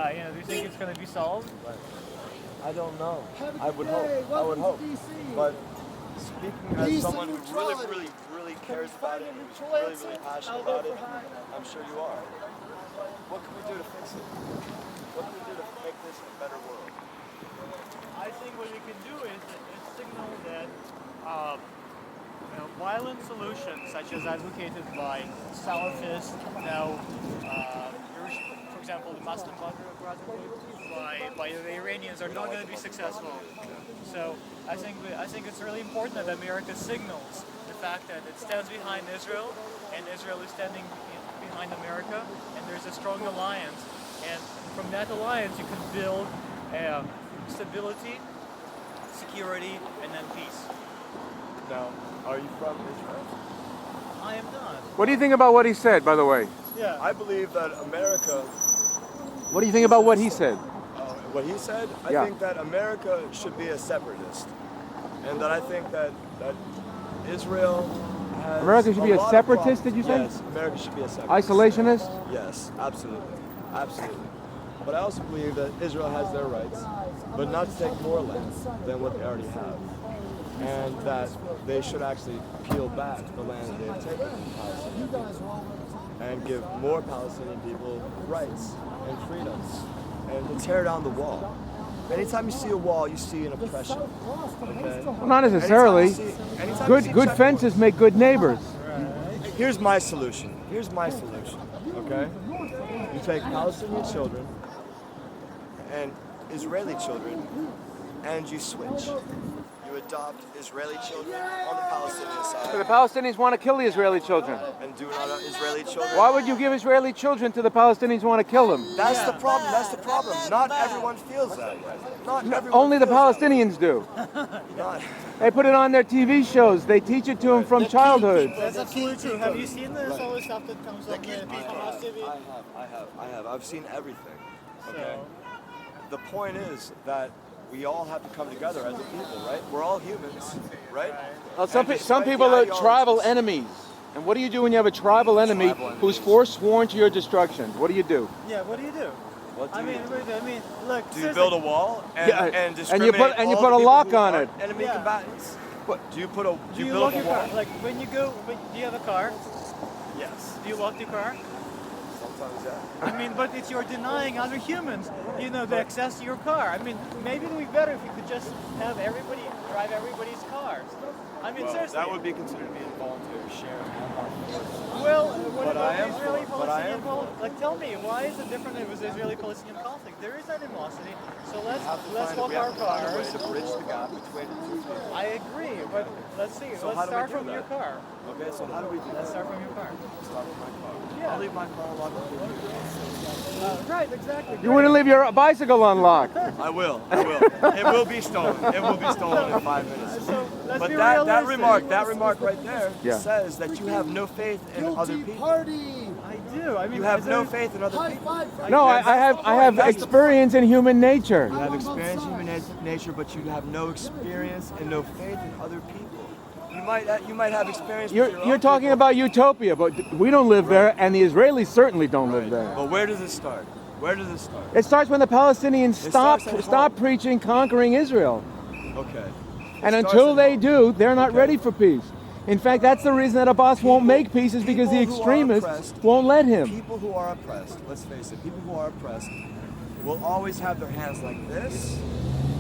why? Do you think it's going to be solved? I don't know. I would hope. But speaking as someone who really cares about it, who's really passionate about it, I'm sure you are. What can we do to fix it? What can we do to make this a better world? I think what we can do is signal that violent solutions, such as advocated by Salafists, for example, the Muslim Brotherhood, by the Iranians, are not going to be successful. So I think it's really important that America signals the fact that it stands behind Israel, and Israel is standing behind America, and there's a strong alliance. And from that alliance, you can build stability, security, and then peace. Now, are you from Israel? I am not. What do you think about what he said, by the way? Yeah. I believe that America... What do you think about what he said? What he said? I think that America should be a separatist. And that I think that Israel has... America should be a separatist, did you say? Yes, America should be a separatist. Isolationist? Yes, absolutely. Absolutely. But I also believe that Israel has their rights, but not to take more land than what they already have. And that they should actually peel back the land that they have taken from Palestinian people and give more Palestinian people rights and freedoms and to tear down the wall. Anytime you see a wall, you see an oppression. Okay? Well, not necessarily. Good fences make good neighbors. Here's my solution. Okay? You take Palestinian children and Israeli children and you switch. You adopt Israeli children on the Palestinian side. But the Palestinians want to kill the Israeli children. And do not Israeli children. Why would you give Israeli children to the Palestinians who want to kill them? That's the problem. Not everyone feels that way. Only the Palestinians do. They put it on their TV shows. They teach it to them from childhood. That's absolutely true. Have you seen this all the stuff that comes on Hamas TV? I have. I've seen everything. Okay. The point is that we all have to come together as a people, right? We're all humans, right? Well, some people are tribal enemies. And what do you do when you have a tribal enemy who's forsworn to your destruction? What do you do? Yeah, what do you do? Look. Do you build a wall and discriminate and you put a lock on it? Enemy combatants. What? Do you build a lock your wall? car? Like when you go, do you have a car? Yes. Do you lock your car? Sometimes, yeah. But you're denying other humans, the access to your car. Maybe it would be better if you could just have everybody drive everybody's cars. Seriously. That would be considered to be involuntary sharing. Well, what about the Israeli-Palestinian conflict? Like, tell me, why is it different with the Israeli-Palestinian conflict? There is animosity, so let's lock our cars. To bridge the gap between the two people. I agree, but let's see. So let's start from your car. Okay, so how do we do that? Let's start from your car. Start from my car. Yeah. I'll leave my car unlocked with you. Right, exactly. You wouldn't leave your bicycle unlocked. I will. It will be stolen. It will be stolen in 5 minutes. So let's but be that realistic. remark right there says that you have no faith in other people. I do. You have no faith in other people. No, I have experience in human nature. You have experience in human nature, but you have no experience and no faith in other people. You might have experience. You're talking about utopia, but we don't live there, and the Israelis certainly don't live there. But where does it start? It starts when the Palestinians stop preaching conquering Israel. Okay. And until they do, they're not ready for peace. In fact, that's the reason that Abbas won't make peace, is because the extremists won't let him. People who are oppressed, let's face it, people who are oppressed will always have their hands like this,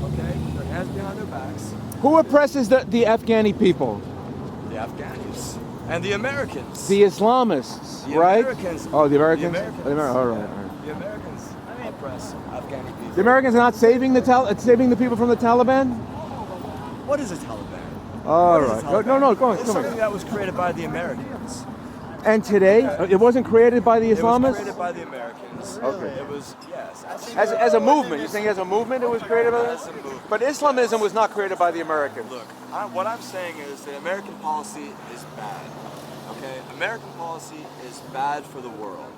okay? Their hands behind their backs. Who oppresses the Afghani people? The Afghans. And the Americans. The Islamists, right? Americans. Oh, the Americans? The Americans. All right. The Americans oppress Afghani people. The Americans are not saving the people from the Taliban? What is a Taliban? All right. No, go on. It's something that was created by the Americans. And today, it wasn't created by the Islamists? It was created by the Americans. Okay. It was, yes. As a movement, you think as a movement it was created by us? But Islamism was not created by the Americans. Look, what I'm saying is that American policy is bad. Okay? American policy is bad for the world.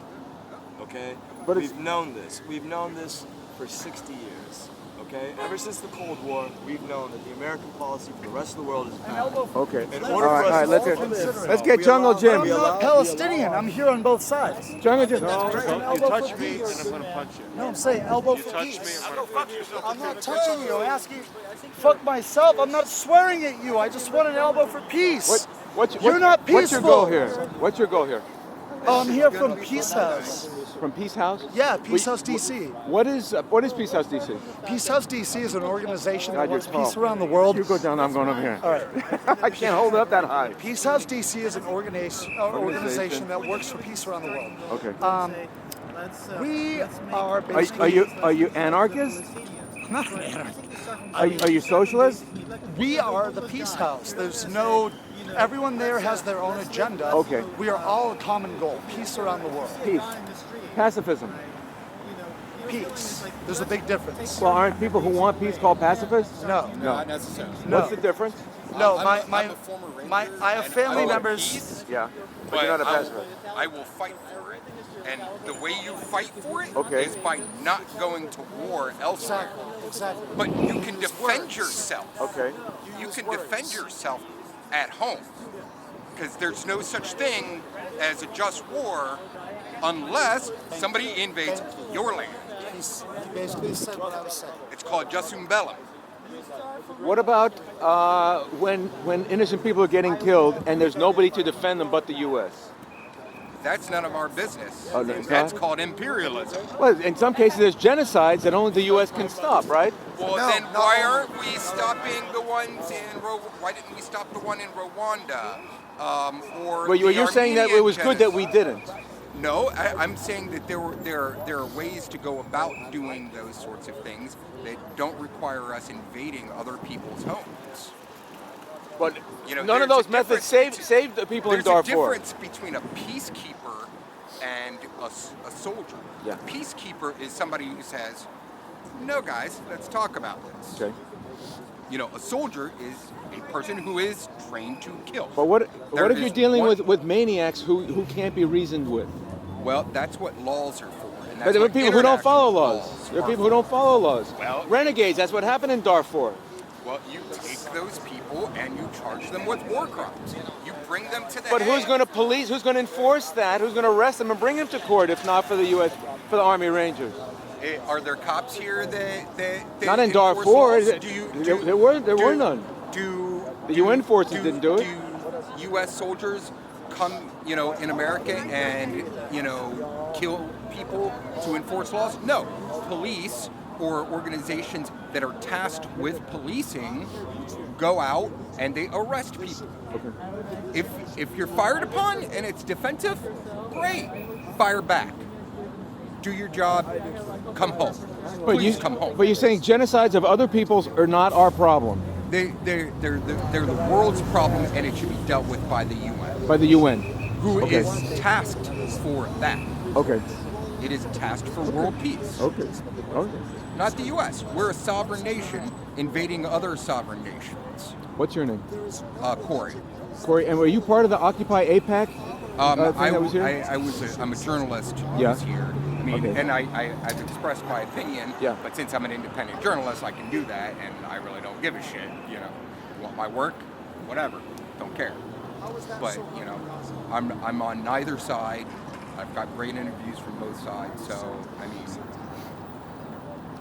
Okay? We've known this. We've known this for 60 years. Okay? Ever since the Cold War, we've known that the American policy for the rest of the world is bad. Okay. In All order for right, us let's to get, let's get Jungle Jim. I'm not Palestinian. I'm here on both sides. Jungle Jim. You touch me, and I'm going to punch you. No, I'm saying elbow for peace. I'm not touching you. I'm asking, fuck myself. I'm not swearing at you. I just want an elbow for peace. You're not peaceful. What's your goal here? What's your goal here? I'm here from Peace House. From Peace House? Yeah, Peace House DC. What is Peace House DC? Peace House DC is an organization that God, you're wants peace tall. around the world. You go down, I'm going over here. All right. I can't hold it up that high. Peace House DC is an organization that works for peace around the world. Okay. We are basically. Are you anarchists? Not anarchists. Are you socialists? We are the Peace House. There's no. Everyone there has their own agenda. Okay. We are all a common goal: peace around the world. Peace. Pacifism. Peace. There's a big difference. Well, aren't people who want peace called pacifists? No. Not necessarily. What's the difference? No. I'm a former Ranger, I have and family I love members. peace, Yeah. But but you're not a I pacifist. will fight for it. And the way you fight for it Okay. is by not going to war elsewhere. Exactly. But you can defend yourself. Okay. You can defend yourself at home. Because there's no such thing as a just war unless somebody invades your land. He basically said what I was saying. It's called jusum bellum. What about when innocent people are getting killed and there's nobody to defend them but the U.S.? That's none of our business. Oh, no, it's That's not? called imperialism. Well, in some cases there's genocides that only the U.S. can stop, right? Well, then why aren't we stopping the ones in why didn't we stop the one in Rwanda? Or Well, you're the saying that it Armenian was good that we genocide? didn't. No, I'm saying that there are ways to go about doing those sorts of things that don't require us invading other people's homes. But You know, none of there's those a methods difference saved the people in There's Darfur. a difference between a peacekeeper and a soldier. Yeah. A peacekeeper is somebody who says, "No, guys, let's talk about this." Okay. You know, a soldier is a person who is trained to kill. But what if is you're dealing one- with maniacs who can't be reasoned with? Well, that's what laws are for. And But that's there are what people who don't follow international laws. There are are people who for. don't follow laws. Well- Renegades, that's what happened in Darfur. Well, you take those people and you charge them with war crimes. You bring them to the But who's Hague. going to police, who's going to enforce that? Who's going to arrest them and bring them to court if not for the U.S., for the Army Rangers? Are there cops here that Not in enforce Darfur. laws? There were none. The UN forces didn't do it. Do U.S. soldiers come, in America and, kill people to enforce laws? No. Police or organizations that are tasked with policing go out and they arrest people. Okay. If you're fired upon and it's defensive, great. Fire back. Do your job. Come home. Please come home. But you're saying genocides of other peoples are not our problem. They're the world's problem, and it should be dealt with by the UN, By the UN. who Okay. is tasked for that. Okay. It is tasked for world peace, Okay. Okay. not the U.S. We're a sovereign nation invading other sovereign nations. What's your name? Corey. Corey, and were you part of the Occupy AIPAC thing that was here? I'm a journalist Yeah. who's here. I mean, Okay. and I've expressed my opinion, Yeah. but since I'm an independent journalist, I can do that, and I really don't give a shit, You want my work? Whatever. Don't care. But, I'm on neither side. I've got great interviews from both sides, so,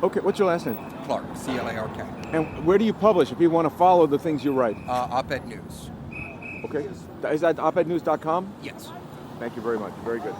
Okay, what's your last name? Clark, C-L-A-R-K. And where do you publish if people want to follow the things you write? Op-Ed News. Okay. Is that opednews.com? Yes. Thank you very much. Very good.